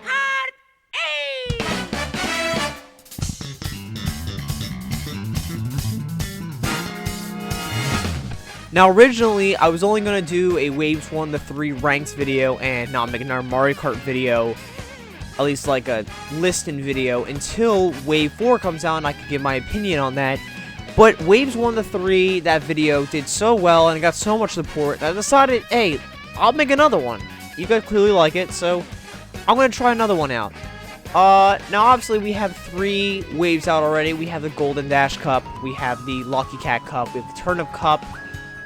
Kart! Hey! Now, originally, I was only going to do a Waves 1 to 3 ranks video and not make another Mario Kart video, at least like a listing video, until Wave 4 comes out and I can give my opinion on that. But Waves 1 to 3, that video did so well and it got so much support that I decided, hey, I'll make another one. You guys clearly like it, so I'm going to try another one out. Now obviously we have 3 waves out already. We have the Golden Dash Cup, we have the Lucky Cat Cup, we have the Turnip Cup,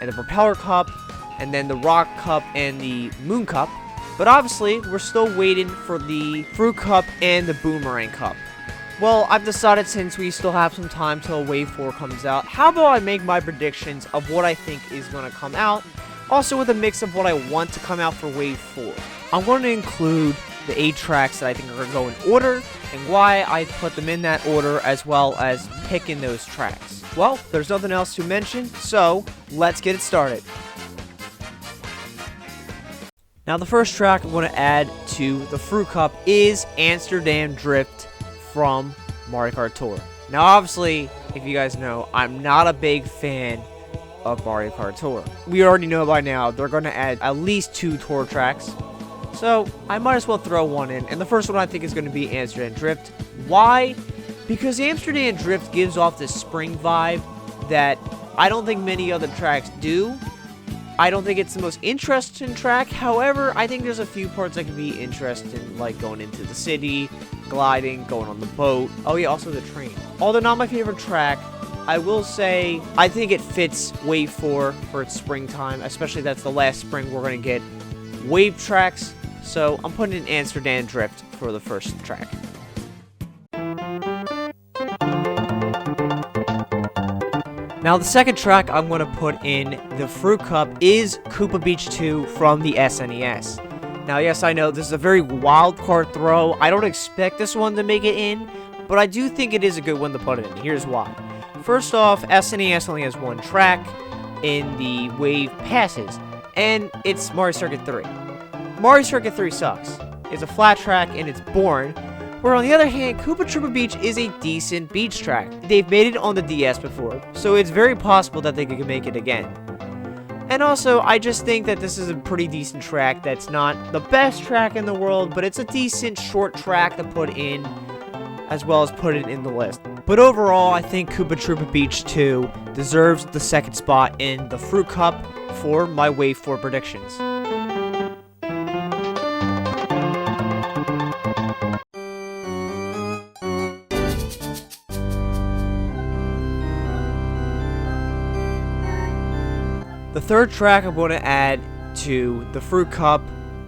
and the Propeller Cup, and then the Rock Cup and the Moon Cup. But obviously, we're still waiting for the Fruit Cup and the Boomerang Cup. Well, I've decided since we still have some time till Wave 4 comes out, how about I make my predictions of what I think is going to come out, also with a mix of what I want to come out for Wave 4. I'm going to include the 8 tracks that I think are going to go in order, and why I put them in that order, as well as picking those tracks. Well, there's nothing else to mention, so let's get it started. Now, the first track I'm going to add to the Fruit Cup is Amsterdam Drift from Mario Kart Tour. Now, obviously, if you guys know, I'm not a big fan of Mario Kart Tour. We already know by now they're going to add at least 2 tour tracks, so I might as well throw one in. And the first one I think is going to be Amsterdam Drift. Why? Because Amsterdam Drift gives off this spring vibe that I don't think many other tracks do. I don't think it's the most interesting track. However, I think there's a few parts that can be interesting, like going into the city, gliding, going on the boat. Oh yeah, also the train. Although not my favorite track, I will say I think it fits Wave 4 for its springtime, especially that's the last spring we're going to get wave tracks. So I'm putting in Amsterdam Drift for the first track. Now, the second track I'm going to put in the Fruit Cup is Koopa Beach 2 from the SNES. Now, yes, I know this is a very wild card throw. I don't expect this one to make it in, but I do think it is a good one to put in. Here's why. First off, SNES only has 1 track in the Wave Passes, and it's Mario Circuit 3. Mario Circuit 3 sucks. It's a flat track and it's boring. Where on the other hand, Koopa Troopa Beach is a decent beach track. They've made it on the DS before, so it's very possible that they could make it again. And also, I just think that this is a pretty decent track that's not the best track in the world, but it's a decent short track to put in, as well as put it in the list. But overall, I think Koopa Troopa Beach 2 deserves the second spot in the Fruit Cup for my Wave 4 predictions. The third track I'm going to add to the Fruit Cup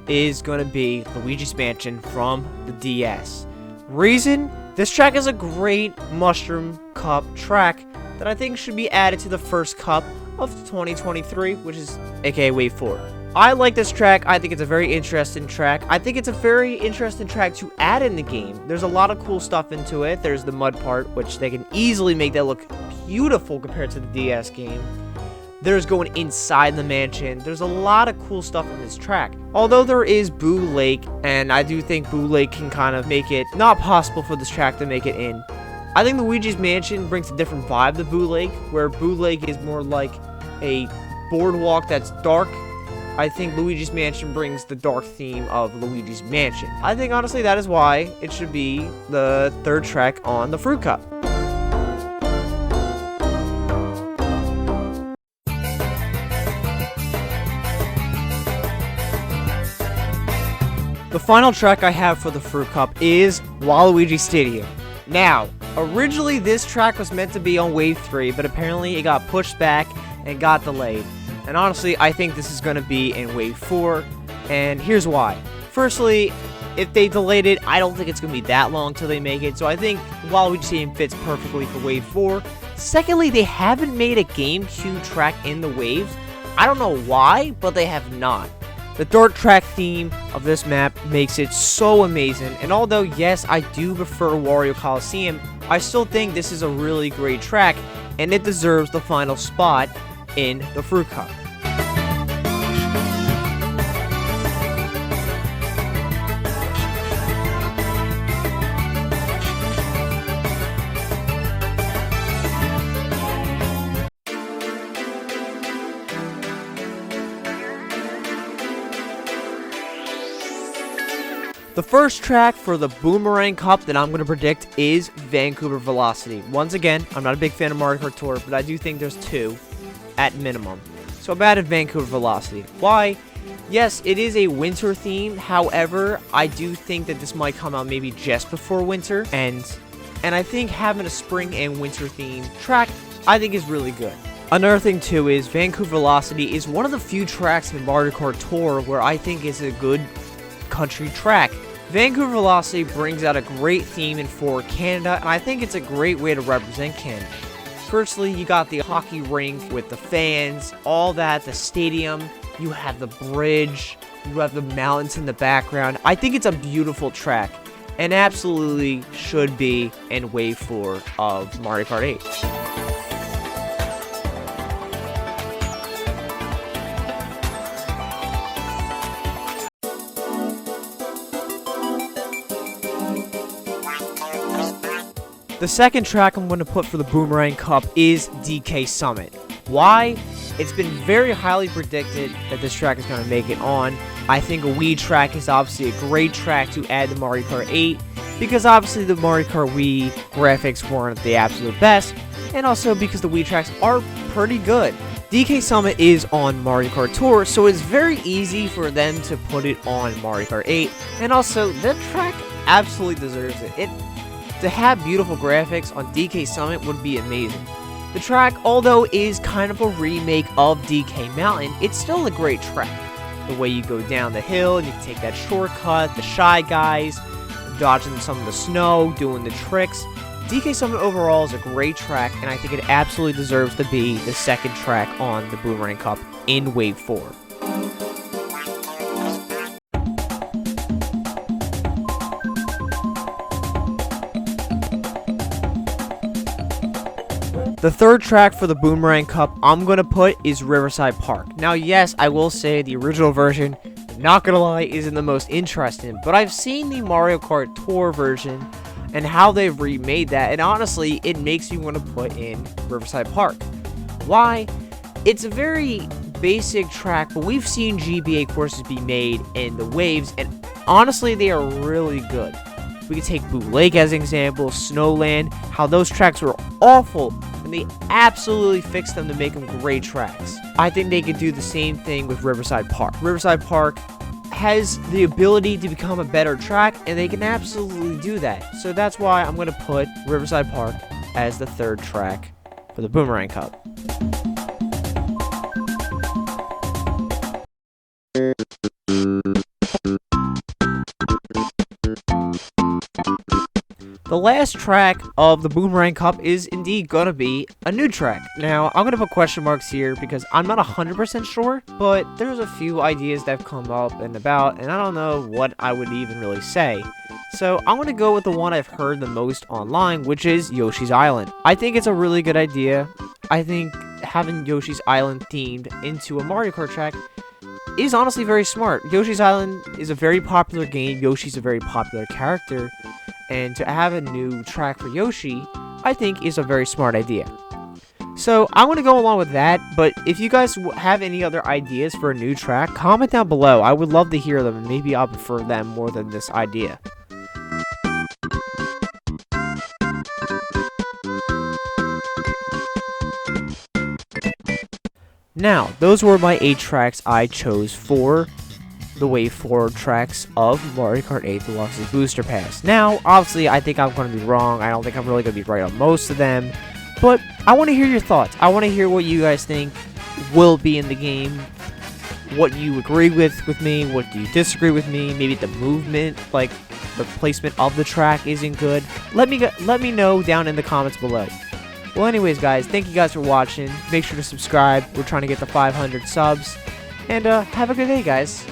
is going to be Luigi's Mansion from the DS. Reason? This track is a great Mushroom Cup track that I think should be added to the first Cup of 2023, which is aka Wave 4. I like this track. I think it's a very interesting track. I think it's a very interesting track to add in the game. There's a lot of cool stuff into it. There's the mud part, which they can easily make that look beautiful compared to the DS game. There's going inside the mansion. There's a lot of cool stuff in this track. Although there is Boo Lake, and I do think Boo Lake can kind of make it not possible for this track to make it in. I think Luigi's Mansion brings a different vibe to Boo Lake, where Boo Lake is more like a boardwalk that's dark. I think Luigi's Mansion brings the dark theme of Luigi's Mansion. I think honestly that is why it should be the third track on the Fruit Cup. The final track I have for the Fruit Cup is Waluigi Stadium. Now, originally this track was meant to be on Wave 3, but apparently it got pushed back and got delayed. And honestly, I think this is going to be in Wave 4, and here's why. Firstly, if they delayed it, I don't think it's going to be that long till they make it, so I think Waluigi Stadium fits perfectly for Wave 4. Secondly, they haven't made a GameCube track in the waves. I don't know why, but they have not. The dark track theme of this map makes it so amazing, and although yes, I do prefer Wario Coliseum, I still think this is a really great track, and it deserves the final spot in the Fruit Cup. The first track for the Boomerang Cup that I'm going to predict is Vancouver Velocity. Once again, I'm not a big fan of Mario Kart Tour, but I do think there's 2 at minimum. So I'm added Vancouver Velocity. Why? Yes, it is a winter theme. However, I do think that this might come out maybe just before winter. And I think having a spring and winter theme track, I think is really good. Another thing too is Vancouver Velocity is one of the few tracks in Mario Kart Tour where I think is a good country track. Vancouver Velocity brings out a great theme for Canada, and I think it's a great way to represent Canada. Firstly, you got the hockey rink with the fans, all that, the stadium, you have the bridge, you have the mountains in the background. I think it's a beautiful track, and absolutely should be in Wave 4 of Mario Kart 8. The second track I'm going to put for the Boomerang Cup is DK Summit. Why? It's been very highly predicted that this track is going to make it on. I think a Wii track is obviously a great track to add to Mario Kart 8, because obviously the Mario Kart Wii graphics weren't the absolute best, and also because the Wii tracks are pretty good. DK Summit is on Mario Kart Tour, so it's very easy for them to put it on Mario Kart 8, and also that track absolutely deserves it. To have beautiful graphics on DK Summit would be amazing. The track, although is kind of a remake of DK Mountain, it's still a great track. The way you go down the hill, and you can take that shortcut, the Shy Guys, dodging some of the snow, doing the tricks. DK Summit overall is a great track, and I think it absolutely deserves to be the second track on the Boomerang Cup in Wave 4. The third track for the Boomerang Cup I'm going to put is Riverside Park. Now, yes, I will say the original version, not going to lie, isn't the most interesting, but I've seen the Mario Kart Tour version and how they've remade that, and honestly, it makes me want to put in Riverside Park. Why? It's a very basic track, but we've seen GBA courses be made in the waves, and honestly, they are really good. We can take Boo Lake as an example, Snowland, how those tracks were awful, and they absolutely fixed them to make them great tracks. I think they could do the same thing with Riverside Park. Riverside Park has the ability to become a better track, and they can absolutely do that. So that's why I'm going to put Riverside Park as the third track for the Boomerang Cup. The last track of the Boomerang Cup is indeed gonna be a new track. Now, I'm gonna put question marks here because I'm not 100% sure, but there's a few ideas that have come up and about, and I don't know what I would even really say. So, I'm gonna go with the one I've heard the most online, which is Yoshi's Island. I think it's a really good idea. I think having Yoshi's Island themed into a Mario Kart track is honestly very smart. Yoshi's Island is a very popular game. Yoshi's a very popular character. And to have a new track for Yoshi, I think is a very smart idea. So I'm going to go along with that, but if you guys have any other ideas for a new track, comment down below. I would love to hear them, and maybe I'll prefer them more than this idea. Now, those were my 8 tracks I chose for the Wave 4 tracks of Mario Kart 8 Deluxe Booster Pass. Now, obviously, I think I'm going to be wrong. I don't think I'm really going to be right on most of them. But I want to hear your thoughts. I want to hear what you guys think will be in the game. What you agree with me. What do you disagree with me. Maybe the movement, like the placement of the track isn't good. Let me know down in the comments below. Well, anyways, guys, thank you guys for watching. Make sure to subscribe. We're trying to get to 500 subs. And have a good day, guys.